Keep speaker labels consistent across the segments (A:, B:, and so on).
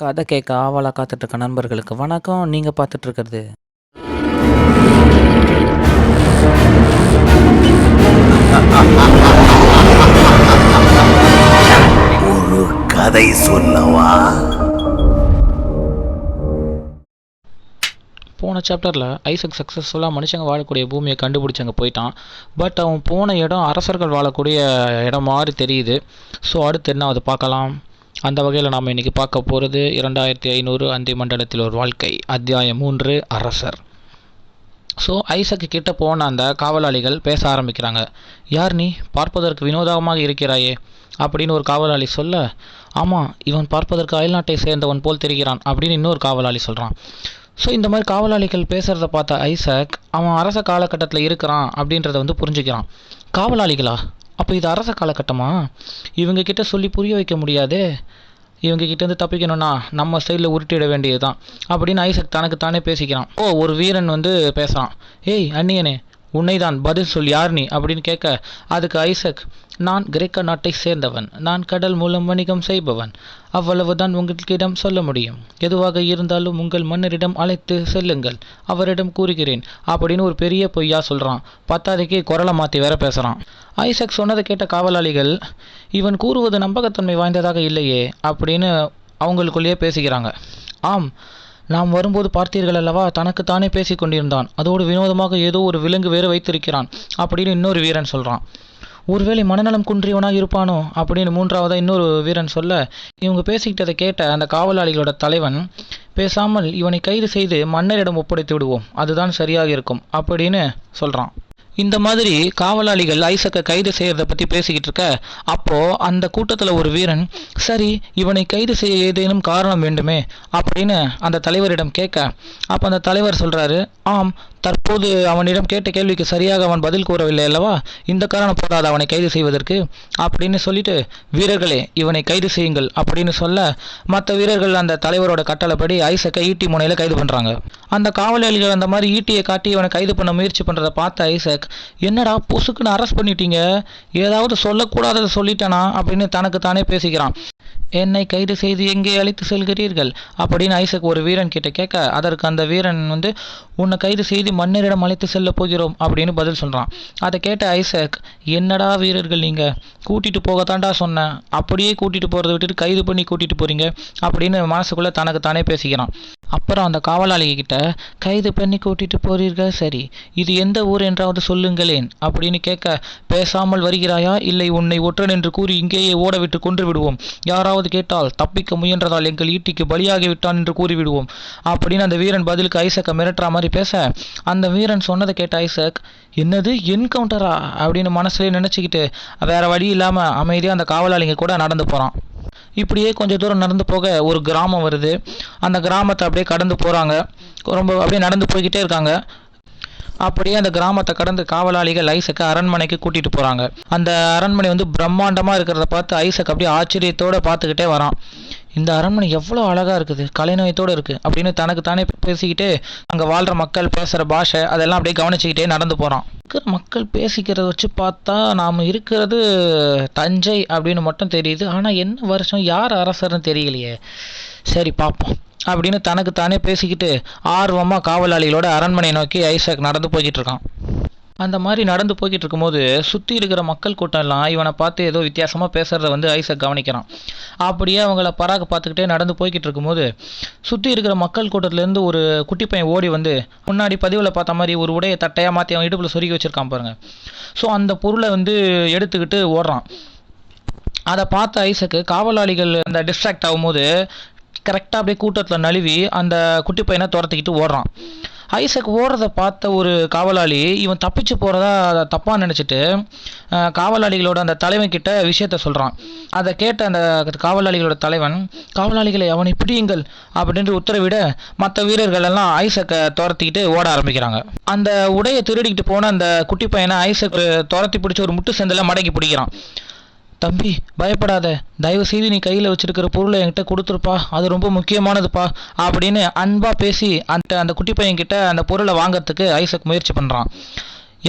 A: கதை கேட்க ஆவலா காத்துட்டு இருக்க நண்பர்களுக்கு வணக்கம். நீங்க பார்த்துட்டு இருக்கிறது
B: ஒரு கதை சொல்லவா?
C: போன சாப்டரில் ஐசக் சக்ஸஸ்ஃபுல்லாக மனுஷங்க வாழக்கூடிய பூமியை கண்டுபிடிச்சி அங்கே போயிட்டான். பட் அவன் போன இடம் அரசர்கள் வாழக்கூடிய இடம் மாதிரி தெரியுது. ஸோ அடுத்து என்ன அது பார்க்கலாம். அந்த வகையில் நாம் இன்றைக்கி பார்க்க போகிறது 2500 அந்தி மண்டலத்தில் ஒரு வாழ்க்கை, அத்தியாயம் 3, அரசர். ஸோ ஐசக்கு கிட்ட போன அந்த காவலாளிகள் பேச ஆரம்பிக்கிறாங்க. யார் நீ? பார்ப்பதற்கு வினோதமாக இருக்கிறாயே அப்படின்னு ஒரு காவலாளி சொல்ல, ஆமாம், இவன் பார்ப்பதற்கு அயல்நாட்டை சேர்ந்தவன் போல் தெரிகிறான் அப்படின்னு இன்னொரு காவலாளி சொல்கிறான். ஸோ இந்த மாதிரி காவலாளிகள் பேசுகிறத பார்த்த ஐசக் அவன் அரச காலகட்டத்தில் இருக்கிறான் அப்படின்றத புரிஞ்சுக்கிறான். காவலாளிகளா? அப்போ இது அரச காலகட்டமா? இவங்க கிட்ட சொல்லி புரிய வைக்க முடியாதே. இவங்க கிட்டேருந்து தப்பிக்கணும்னா நம்ம சைடில் உருட்டிட வேண்டியது தான் அப்படின்னு ஐசக் தனக்கு தானே பேசிக்கிறான். ஒரு வீரன் பேசுகிறான். ஏய் அந்நியனே, உன்னை தான், பதில் சொல், யார் நீ அப்படின்னு கேட்க, அதுக்கு ஐசக், நான் கிரேக்க நாட்டை சேர்ந்தவன், நான் கடல் மூலம் வணிகம் செய்பவன், அவ்வளவுதான் உங்களிடம் சொல்ல முடியும். எதுவாக இருந்தாலும் உங்கள் மன்னரிடம் அழைத்து செல்லுங்கள், அவரிடம் கூறுகிறேன் அப்படின்னு ஒரு பெரிய பொய்யா சொல்கிறான். பத்தாதைக்கு குரலை மாற்றி வேற பேசுகிறான். ஐசக் சொன்னதை கேட்ட காவலாளிகள், இவன் கூறுவது நம்பகத்தன்மை வாய்ந்ததாக இல்லையே அப்படின்னு அவங்களுக்குள்ளேயே பேசிக்கிறாங்க. ஆம், நாம் வரும்போது பார்த்தீர்கள் அல்லவா, தனக்குத்தானே பேசி கொண்டிருந்தான். அதோடு வினோதமாக ஏதோ ஒரு விலங்கு வேறு வைத்திருக்கிறான் அப்படின்னு இன்னொரு வீரன் சொல்கிறான். ஒருவேளை மனநலம் குன்றியவனாக இருப்பானோ அப்படின்னு மூன்றாவதாக இன்னொரு வீரன் சொல்ல, இவங்க பேசிக்கிட்டதை கேட்ட அந்த காவலாளிகளோட தலைவன், பேசாமல் இவனை கைது செய்து மன்னரிடம் ஒப்படைத்து விடுவோம், அதுதான் சரியாக இருக்கும் அப்படின்னு சொல்கிறான். இந்த மாதிரி காவலாளிகள் ஐசக்கை கைது செய்யறதை பற்றி பேசிக்கிட்டு இருக்க, அப்போது அந்த கூட்டத்தில் ஒரு வீரன், சரி இவனை கைது செய்ய ஏதேனும் காரணம் வேண்டுமே அப்படின்னு அந்த தலைவரிடம் கேட்க, அப்போ அந்த தலைவர் சொல்கிறாரு, ஆம், தற்போது அவனிடம் கேட்ட கேள்விக்கு சரியாக அவன் பதில் கூறவில்லை அல்லவா, இந்த காரணம் போதாது அவனை கைது செய்வதற்கு அப்படின்னு சொல்லிட்டு, வீரர்களே இவனை கைது செய்யுங்கள் அப்படின்னு சொல்ல, மற்ற வீரர்கள் அந்த தலைவரோட கட்டளைப்படி ஐசக்கை ஈட்டி முனையில் கைது பண்ணுறாங்க. அந்த காவலாளிகள் அந்த மாதிரி ஈட்டியை காட்டி இவனை கைது பண்ண முயற்சி பண்ணுறதை பார்த்த ஐசக், என்னடா பொசுக்குன்னு அரெஸ்ட் பண்ணிட்டீங்க, ஏதாவது சொல்லக்கூடாததை சொல்லிட்டானா அப்படின்னு தனக்கு தானே பேசிக்கிறான். என்னை கைது செய்து எங்கே அழைத்து செல்கிறீர்கள் அப்படின்னு ஐசக் ஒரு வீரன் கிட்ட கேட்க, அதற்கு அந்த வீரன் உன்னை கைது செய்து மன்னரிடம் அழைத்து செல்ல போகிறோம் அப்படின்னு பதில் சொல்கிறான். அதை கேட்ட ஐசக், என்னடா வீரர்கள் நீங்கள், கூட்டிகிட்டு போகத்தாண்டா சொன்னேன், அப்படியே கூட்டிகிட்டு போகிறத விட்டுட்டு கைது பண்ணி கூட்டிகிட்டு போகிறீங்க அப்படின்னு மனசுக்குள்ளே தனக்கு தானே பேசிக்கிறான். அப்புறம் அந்த காவலாளிகிட்ட, கைது பண்ணி கூட்டிகிட்டு போறீர்கள், சரி இது எந்த ஊர் என்றாவது சொல்லுங்களேன் அப்படின்னு கேட்க, பேசாமல் வருகிறாயா, இல்லை உன்னை ஒற்றன் என்று கூறி இங்கேயே ஓட விட்டு கொன்று விடுவோம், யாராவது கேட்டால் தப்பிக்க முயன்றதால் எங்கள் ஈட்டிக்கு பலியாகி விட்டான் என்று கூறிவிடுவோம் அப்படின்னு அந்த வீரன் பதிலுக்கு ஐசக்கை மிரட்டுற மாதிரி பேச, அந்த வீரன் சொன்னதை கேட்ட ஐசக், என்னது என்கவுண்டரா அப்படின்னு மனசுலேயே நினச்சிக்கிட்டு வேற வழி இல்லாமல் அமைதியாக அந்த காவலாளிங்க கூட நடந்து போகிறான். இப்படியே கொஞ்சம் தூரம் நடந்து போக ஒரு கிராமம் வருது. அந்த கிராமத்தை அப்படியே கடந்து போகிறாங்க. ரொம்ப அப்படியே நடந்து போய்கிட்டே இருக்காங்க. அப்படியே அந்த கிராமத்தை கடந்து காவலாளிகள் ஐசக்கை அரண்மனைக்கு கூட்டிகிட்டு போகிறாங்க. அந்த அரண்மனை பிரம்மாண்டமாக இருக்கிறத பார்த்து ஐசக் அப்படியே ஆச்சரியத்தோடு பார்த்துக்கிட்டே வரான். இந்த அரண்மனை எவ்வளோ அழகாக இருக்குது, கலைநயத்தோடு இருக்குது அப்படின்னு தனக்கு தானே பேசிக்கிட்டு அங்கே வாழ்கிற மக்கள் பேசுகிற பாஷை அதெல்லாம் அப்படியே கவனிச்சிக்கிட்டே நடந்து போகிறான். இருக்கிற மக்கள் பேசிக்கிறத வச்சு பார்த்தா நாம் இருக்கிறது தஞ்சை அப்படின்னு மட்டும் தெரியுது. ஆனால் என்ன வருஷம் யார் அரசர்னு தெரியலையே, சரி பார்ப்போம் அப்படின்னு தனக்கு தானே பேசிக்கிட்டு ஆர்வமாக காவலாளிகளோட அரண்மனையை நோக்கி ஐசக் நடந்து போய்கிட்டு இருக்கான். அந்த மாதிரி நடந்து போய்கிட்டு இருக்கும்போது சுற்றி இருக்கிற மக்கள் கூட்டம் எல்லாம் இவனை பார்த்து ஏதோ வித்தியாசமாக பேசுகிறத ஐசக் கவனிக்கிறான். அப்படியே அவங்கள பராக பார்த்துக்கிட்டே நடந்து போய்கிட்டு இருக்கும்போது சுற்றி இருக்கிற மக்கள் கூட்டத்திலேருந்து ஒரு குட்டி பையன் ஓடி முன்னாடி பதிவில் பார்த்த மாதிரி ஒரு உடையை தட்டையாக மாற்றி அவன் இடுப்பில் சொருகி வச்சுருக்கான் பாருங்கள். ஸோ அந்த பொருளை எடுத்துக்கிட்டு ஓடுறான். அதை பார்த்த ஐசக்கு காவலாளிகள் அந்த டிஸ்ட்ராக்ட் ஆகும்போது கரெக்டாக அப்படியே கூட்டத்தில் நழுவி அந்த குட்டி பையனை துரத்திக்கிட்டு ஓடுறான். ஐசக் ஓடுறதை பார்த்த ஒரு காவலாளி இவன் தப்பிச்சு போகிறதா தப்பாக நினச்சிட்டு காவலாளிகளோட அந்த தலைவன் கிட்ட விஷயத்த சொல்கிறான். அதை கேட்ட அந்த காவலாளிகளோட தலைவன், காவலாளிகளை அவனை பிடியுங்கள் அப்படின்ட்டு உத்தரவிட மற்ற வீரர்கள் எல்லாம் ஐசக்கை துரத்திக்கிட்டு ஓட ஆரம்பிக்கிறாங்க. அந்த உடையை திருடிக்கிட்டு போன அந்த குட்டி பையனை ஐசக் துரத்தி பிடிச்சி ஒரு முட்டு செந்தில் மடக்கி பிடிக்கிறான். தம்பி பயப்படாத, தயவு செய்து நீ கையில் வச்சிருக்கிற பொருளை என்கிட்ட கொடுத்துருப்பா, அது ரொம்ப முக்கியமானதுப்பா அப்படின்னு அன்பாக பேசி அந்த குட்டி பையன்கிட்ட அந்த பொருளை வாங்கிறதுக்கு ஐசக் முயற்சி பண்ணுறான்.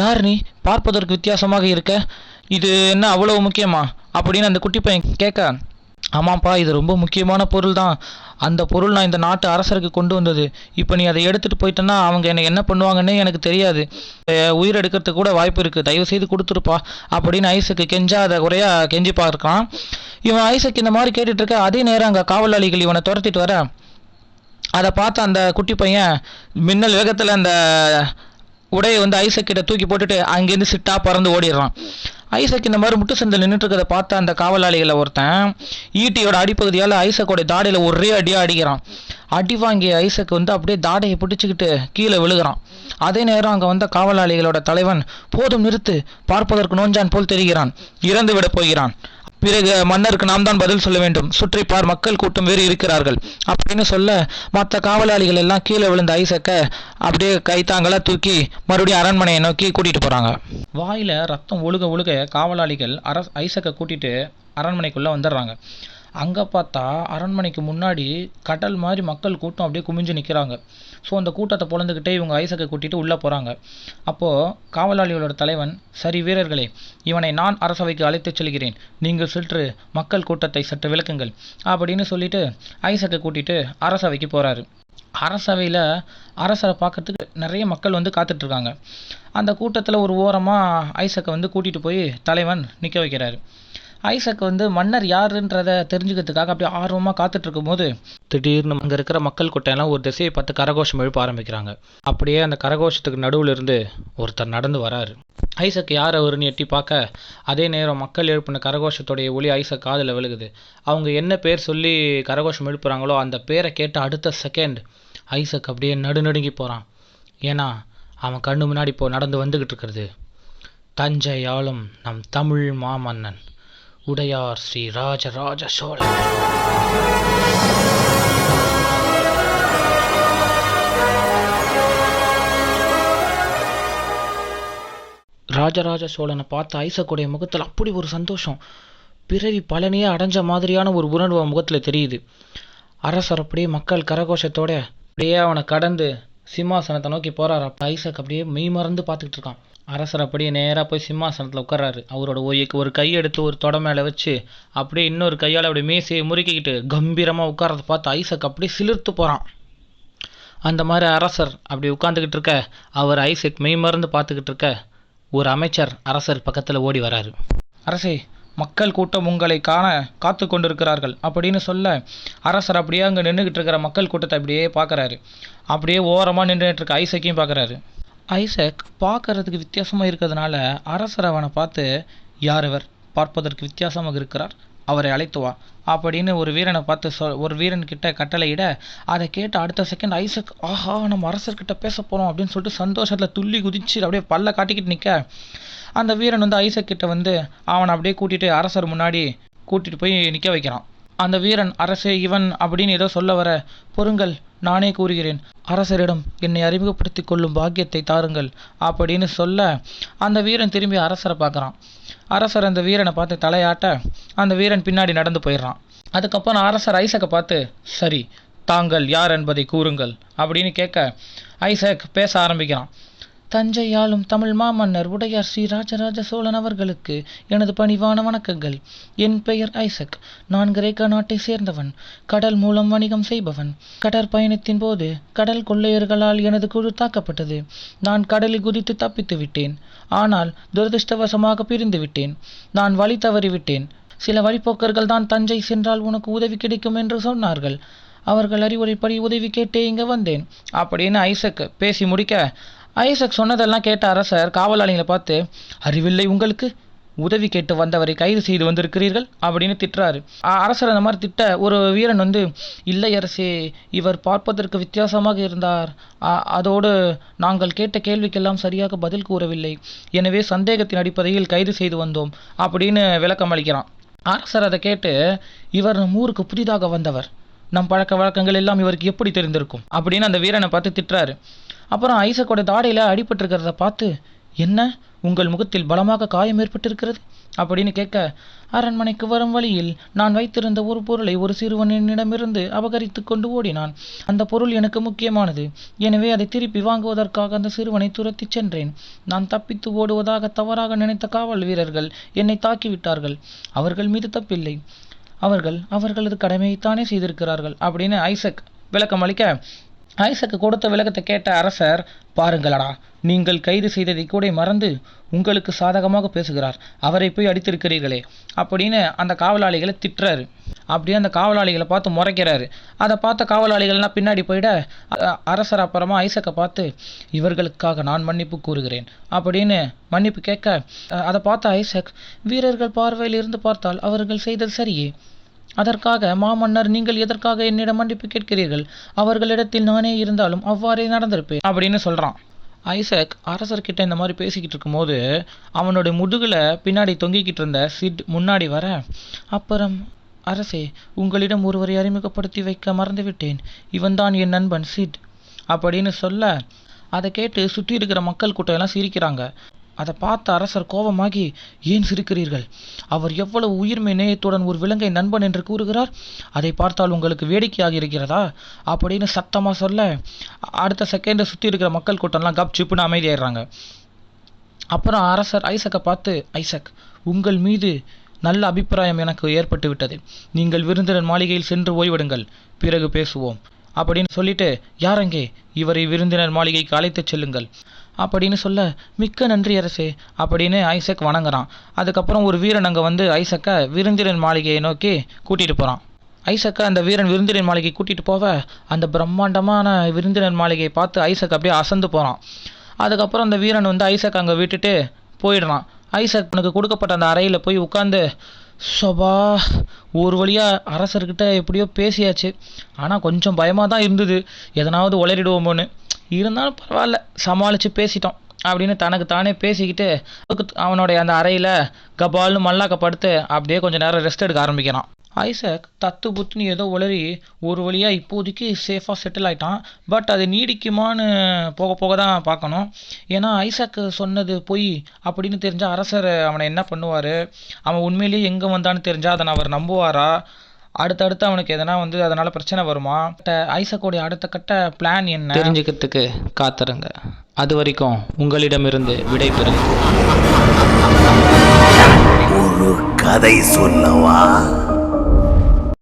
C: யார் நீ? பார்ப்பதற்கு வித்தியாசமாக இருக்க, இது என்ன அவ்வளவு முக்கியமா அப்படின்னு அந்த குட்டி பையன் கேட்க, ஆமாப்பா, இது ரொம்ப முக்கியமான பொருள் தான். அந்த பொருள் நான் இந்த நாட்டு அரசருக்கு கொண்டு வந்தது. இப்போ நீ அதை எடுத்துகிட்டு போயிட்டேன்னா அவங்க என்னை என்ன பண்ணுவாங்கன்னே எனக்கு தெரியாது. உயிர் எடுக்கிறதுக்கு கூட வாய்ப்பு இருக்குது. தயவு செய்து கொடுத்துருப்பா அப்படின்னு ஐசக்கு கெஞ்சாத குறையாக கெஞ்சி பார்க்குறான். இவன் ஐசக் இந்த மாதிரி கேட்டுட்டு இருக்க அதே நேரம் அங்கே காவலாளிகள் இவனை துரத்திட்டு வர அதை பார்த்து அந்த குட்டி பையன் மின்னல் வேகத்தில் அந்த உடையை வந்து ஐசக் கிட்ட தூக்கி போட்டுட்டு அங்கேருந்து சிட்டா பறந்து ஓடிடுறான். ஐசக் இந்த மாதிரி முட்டு சந்தில் நின்றுட்டு இருக்கிறத பார்த்து அந்த காவலாளிகளை ஒருத்தன் ஈட்டியோட அடிப்பகுதியால் ஐசக்கோட தாடையில் ஒரே அடியாக அடிக்கிறான். அடி வாங்கிய ஐசக் வந்து அப்படியே தாடையை பிடிச்சிக்கிட்டு கீழே விழுகிறான். அதே நேரம் அங்கே வந்த காவலாளிகளோட தலைவன், போதும் நிறுத்து, பார்ப்பதற்கு நோஞ்சான் போல் தெரிகிறான், இறந்து விட போகிறான், பிறகு மன்னருக்கு நாம் தான் பதில் சொல்ல வேண்டும், சுற்றி பார், மக்கள் கூட்டம் வேறு இருக்கிறார்கள் அப்படின்னு சொல்ல மற்ற காவலாளிகள் எல்லாம் கீழே விழுந்த ஐசக்க அப்படியே கைத்தாங்களா தூக்கி மறுபடியும் அரண்மனையை நோக்கி கூட்டிட்டு போறாங்க. வாயில ரத்தம் ஒழுக ஒழுக காவலாளிகள் ஐசக்கை கூட்டிட்டு அரண்மனைக்குள்ள வந்துடுறாங்க. அங்கே பார்த்தா அரண்மனைக்கு முன்னாடி கடல் மாதிரி மக்கள் கூட்டம் அப்படியே குமிஞ்சு நிற்கிறாங்க. ஸோ அந்த கூட்டத்தை பொழந்துக்கிட்டே இவங்க ஐசக்கை கூட்டிகிட்டு உள்ளே போகிறாங்க. அப்போது காவலாளிகளோட தலைவன், சரி வீரர்களே, இவனை நான் அரசவைக்கு அழைத்துச் செல்கிறேன், நீங்கள் சற்று மக்கள் கூட்டத்தை சற்று விளக்குங்கள் அப்படின்னு சொல்லிட்டு ஐசக்கை கூட்டிகிட்டு அரசவைக்கு போகிறாரு. அரசவையில் அரசரை பார்க்கறதுக்கு நிறைய மக்கள் வந்து காத்துட்ருக்காங்க. அந்த கூட்டத்தில் ஒரு ஓரமாக ஐசக்கை வந்து கூட்டிகிட்டு போய் தலைவன் நிற்க வைக்கிறாரு. ஐசக் வந்து மன்னர் யாருன்றதை தெரிஞ்சுக்கிறதுக்காக அப்படியே ஆர்வமாக காத்துட்டு இருக்கும் போது திடீர்னு அங்கே இருக்கிற மக்கள் கூட்டம் ஒரு திசையை பார்த்து கரகோஷம் எழுப்ப ஆரம்பிக்கிறாங்க. அப்படியே அந்த கரகோஷத்துக்கு நடுவில் இருந்து ஒருத்தர் நடந்து வராரு. ஐசக் யார் அவருன்னு எட்டி பார்க்க அதே நேரம் மக்கள் எழுப்பின கரகோஷத்துடைய ஒளி ஐசக் காதில் விழுகுது. அவங்க என்ன பேர் சொல்லி கரகோஷம் எழுப்புறாங்களோ அந்த பேரை கேட்ட அடுத்த செகண்ட் ஐசக் அப்படியே நடுநடுங்கி போகிறான். ஏன்னா அவன் கண்ணு முன்னாடி இப்போ நடந்து வந்துக்கிட்டு இருக்கிறது தஞ்சை ஆளும் நம் தமிழ் மாமன்னன் உடையார் ஸ்ரீ ராஜராஜ சோழன். ராஜராஜ சோழனை பார்த்த ஐசக்குடைய முகத்தில் அப்படி ஒரு சந்தோஷம், பிறவி பழனியே அடைஞ்ச மாதிரியான ஒரு உணர்வு முகத்தில் தெரியுது. அரசர் அப்படியே மக்கள் கரகோஷத்தோட அப்படியே அவனை கடந்து சிம்மாசனத்தை நோக்கி போறாரு. ஐசக் அப்படியே மெய் மறந்து பார்த்துக்கிட்டு இருக்கான். அரசர் அப்படியே நேராக போய் சிம்மாசனத்தில் உட்கார்றாரு. அவரோட ஒரு கை எடுத்து ஒரு தொட மேலே வச்சு அப்படியே இன்னொரு கையால் அப்படியே மேசையை முறுக்கிக்கிட்டு கம்பீரமாக உட்காரத்தை பார்த்து ஐசக் அப்படியே சிலிர்த்து போகிறான். அந்த மாதிரி அரசர் அப்படி உட்காந்துக்கிட்டு இருக்க அவர் ஐசக் மெய் மறந்து பார்த்துக்கிட்டு இருக்க ஒரு அமைச்சர் அரசர் பக்கத்தில் ஓடி வராரு. அரசே, மக்கள் கூட்டம் உங்களை காண காத்து கொண்டிருக்கிறார்கள் அப்படின்னு சொல்ல அரசர் அப்படியே அங்கே நின்றுக்கிட்டு இருக்கிற மக்கள் கூட்டத்தை அப்படியே பார்க்குறாரு. அப்படியே ஓரமாக நின்றுட்டு இருக்க ஐசக்கையும் பார்க்குறாரு. ஐசக் பார்க்கறதுக்கு வித்தியாசமாக இருக்கிறதுனால அரசர் அவனை பார்த்து, யார் அவர், பார்ப்பதற்கு வித்தியாசமாக இருக்கிறார், அவரை அழைத்து வா அப்படின்னு ஒரு வீரனை பார்த்து ஒரு வீரன்கிட்ட கட்டளையிட அதை கேட்ட அடுத்த செகண்ட் ஐசக், ஆஹா நம்ம அரசர்கிட்ட பேச போகிறோம் அப்படின்னு சொல்லிட்டு சந்தோஷத்தில் துள்ளி குதிச்சு அப்படியே பல்ல காட்டிக்கிட்டு நிற்க அந்த வீரன் வந்து ஐசக் கிட்ட வந்து அவனை அப்படியே கூட்டிகிட்டு அரசர் முன்னாடி கூட்டிகிட்டு போய் நிற்க வைக்கிறான். அந்த வீரன், அரசே இவன் அப்படின்னு ஏதோ சொல்ல வர, பொறுங்கள் நானே கூறுகிறேன், அரசரிடம் என்னை அறிமுகப்படுத்தி கொள்ளும் பாக்கியத்தை தாருங்கள் அப்படின்னு சொல்ல அந்த வீரன் திரும்பி அரசரை பார்க்குறான். அரசர் அந்த வீரனை பார்த்து தலையாட்ட அந்த வீரன் பின்னாடி நடந்து போயிடுறான். அதுக்கப்புறம் அரசர் ஐசக்கை பார்த்து, சரி தாங்கள் யார் என்பதை கூறுங்கள் அப்படின்னு கேட்க ஐசக் பேச ஆரம்பிக்கிறான். தஞ்சை ஆளும் தமிழ் மாமன்னர் உடையார் ஸ்ரீ ராஜராஜ சோழன் அவர்களுக்கு எனது பணிவான வணக்கங்கள். என் பெயர் ஐசக். நான் கிரேக்க நாட்டை சேர்ந்தவன். கடல் மூலம் வணிகம் செய்பவன். கடற்பயணத்தின் போது கடல் கொள்ளையர்களால் எனது குழு தாக்கப்பட்டது. நான் கடலில் குதித்து தப்பித்து விட்டேன். ஆனால் துரதிருஷ்டவசமாக பிரிந்து விட்டேன். நான் வழி தவறிவிட்டேன். சில வழிப்போக்கர்கள் தான் தஞ்சை சென்றால் உனக்கு உதவி கிடைக்கும் என்று சொன்னார்கள். அவர்கள் அறிவுரைப்படி உதவி கேட்டே இங்கே வந்தேன் அப்படின்னு ஐசக் பேசி முடிக்க ஐசக் சொன்னதெல்லாம் கேட்ட அரசர் காவலாளிகளை பார்த்து, அறிவில்லை உங்களுக்கு, உதவி கேட்டு வந்தவரை கைது செய்து வந்திருக்கிறீர்கள் அப்படின்னு திட்டுறாரு. அரசர் அந்த மாதிரி திட்ட ஒரு வீரன் வந்து, இல்லை அரசே, இவர் பார்ப்பதற்கு வித்தியாசமாக இருந்தார், அதோடு நாங்கள் கேட்ட கேள்விக்கெல்லாம் சரியாக பதில் கூறவில்லை, எனவே சந்தேகத்தின் அடிப்படையில் கைது செய்து வந்தோம் அப்படின்னு விளக்கம் அளிக்கிறான். அரசர் அதை கேட்டு, இவர் நம் ஊருக்கு புதிதாக வந்தவர், நம் பழக்க வழக்கங்கள் எல்லாம் இவருக்கு எப்படி தெரிந்திருக்கும் அப்படின்னு அந்த வீரனை பார்த்து திட்டுறாரு. அப்புறம் ஐசக்கோட தாடையில் அடிபட்டிருக்கிறத பார்த்து, என்ன உங்கள் முகத்தில் பலமாக காயம் ஏற்பட்டிருக்கிறது அப்படின்னு கேட்க, அரண்மனைக்கு வரும் வழியில் நான் வைத்திருந்த ஒரு பொருளை ஒரு சிறுவனிடமிருந்து அபகரித்து கொண்டு ஓடினான். அந்த பொருள் எனக்கு முக்கியமானது. எனவே அதை திருப்பி வாங்குவதற்காக அந்த சிறுவனை துரத்தி சென்றேன். நான் தப்பித்து ஓடுவதாக தவறாக நினைத்த காவல் வீரர்கள் என்னை தாக்கிவிட்டார்கள். அவர்கள் மீது தப்பில்லை. அவர்கள் அவர்களது கடமையைத்தானே செய்திருக்கிறார்கள் அப்படின்னு ஐசக் விளக்கம் அளிக்க, ஐசக்கு கொடுத்த விளக்கத்தை கேட்ட அரசர், பாருங்களடா, நீங்கள் கைது செய்ததை கூட மறந்து உங்களுக்கு சாதகமாக பேசுகிறார், அவரை போய் அடித்திருக்கிறீர்களே அப்படின்னு அந்த காவலாளிகளை திட்டுறாரு. அப்படியே அந்த காவலாளிகளை பார்த்து முறைக்கிறாரு. அதை பார்த்த காவலாளிகள்லாம் பின்னாடி போயிட அரசர் அப்புறமா ஐசக்கை பார்த்து, இவர்களுக்காக நான் மன்னிப்பு கூறுகிறேன் அப்படின்னு மன்னிப்பு கேட்க, அதை பார்த்த ஐசக், வீரர்கள் பார்வையில் இருந்து பார்த்தால் அவர்கள் செய்தது சரியே, அதற்காக மாமன்னர் நீங்கள் எதற்காக என்னிடம் மன்னிப்பு கேட்கிறீர்கள், அவர்களிடத்தில் நானே இருந்தாலும் அவ்வாறே நடந்திருப்பேன் அப்படின்னு சொல்கிறான். ஐசக் அரசர்கிட்ட இந்த மாதிரி பேசிக்கிட்டு இருக்கும்போது அவனுடைய முதுகில் பின்னாடி தொங்கிக்கிட்டு இருந்த சிட் முன்னாடி வர, அப்புறம் அரசே, உங்களிடம் ஒருவரை அறிமுகப்படுத்தி வைக்க மறந்துவிட்டேன், இவன்தான் என் நண்பன் சிட் அப்படின்னு சொல்ல, அதை கேட்டு சுற்றி இருக்கிற மக்கள் கூட்டம் எல்லாம் சிரிக்கிறாங்க. அதை பார்த்த அரசர் கோபமாகி, ஏன் சிரிக்கிறீர்கள், அவர் எவ்வளவு உயிர்மை நேயத்துடன் ஒரு விலங்கை நண்பன் என்று கூறுகிறார், அதை பார்த்தால் உங்களுக்கு வேடிக்கையாக இருக்கிறதா அப்படின்னு சத்தமாக சொல்ல, அடுத்த செகண்ட் சுற்றி இருக்கிற மக்கள் கூட்டம்லாம் கப் சிப்புன்னு அமைதியாயிடுறாங்க. அப்புறம் அரசர் ஐசக்கை பார்த்து, ஐசக், உங்கள் மீது நல்ல அபிப்பிராயம் எனக்கு ஏற்பட்டு விட்டது, நீங்கள் விருந்தினர் மாளிகையில் சென்று ஓய்விடுங்கள், பிறகு பேசுவோம் அப்படின்னு சொல்லிட்டு, யாரங்கே, இவரை விருந்தினர் மாளிகைக்கு அழைத்துச் செல்லுங்கள் அப்படின்னு சொல்ல, மிக்க நன்றி அரசே அப்படின்னு ஐசக் வணங்குறான். அதுக்கப்புறம் ஒரு வீரன் அங்கே வந்து ஐசக்கை விருந்தினர் மாளிகையை நோக்கி கூட்டிகிட்டு போகிறான். ஐசக்கை அந்த வீரன் விருந்தினர் மாளிகை கூட்டிகிட்டு போக, அந்த பிரம்மாண்டமான விருந்தினர் மாளிகையை பார்த்து ஐசக் அப்படியே அசந்து போகிறான். அதுக்கப்புறம் அந்த வீரன் வந்து ஐசக் அங்கே விட்டுட்டு போயிடுறான். ஐசக் உனக்கு கொடுக்கப்பட்ட அந்த அறையில் போய் உட்காந்து, சபா, ஒரு வழியாக அரசர்கிட்ட எப்படியோ பேசியாச்சு, ஆனால் கொஞ்சம் பயமாக தான் இருந்தது, எதனாவது உளறிடுவோமோன்னு, இருந்தாலும் பரவாயில்ல சமாளித்து பேசிட்டோம் அப்படின்னு தனக்கு தானே பேசிக்கிட்டு அவனுடைய அந்த அறையில் கபால்னு மல்லாக்கப்படுத்து அப்படியே கொஞ்சம் நேரம் ரெஸ்ட் எடுக்க ஆரம்பிக்கிறான். ஐசக் தத்து புத்துன்னு ஏதோ உளறி ஒரு வழியாக இப்போதைக்கு சேஃபாக செட்டில் ஆகிட்டான். பட் அது நீடிக்குமான்னு போக போக தான் பார்க்கணும். ஏன்னா ஐசக் சொன்னது பொய் அப்படின்னு தெரிஞ்சால் அரசர் அவனை என்ன பண்ணுவார், அவன் உண்மையிலேயே எங்கே வந்தான்னு தெரிஞ்சால் அதை அவர் நம்புவாரா, அடுத்தடுத்து அவனுக்கு எதனா வந்து அதனால் பிரச்சனை வருமா, ஐசக்கோடைய அடுத்த கட்ட பிளான் என்ன தெரிஞ்சுக்கிறதுக்கு காத்துருங்க. அது வரைக்கும் உங்களிடமிருந்து விடை பெறுங்க.
B: ஒரு கதை சொல்லவா?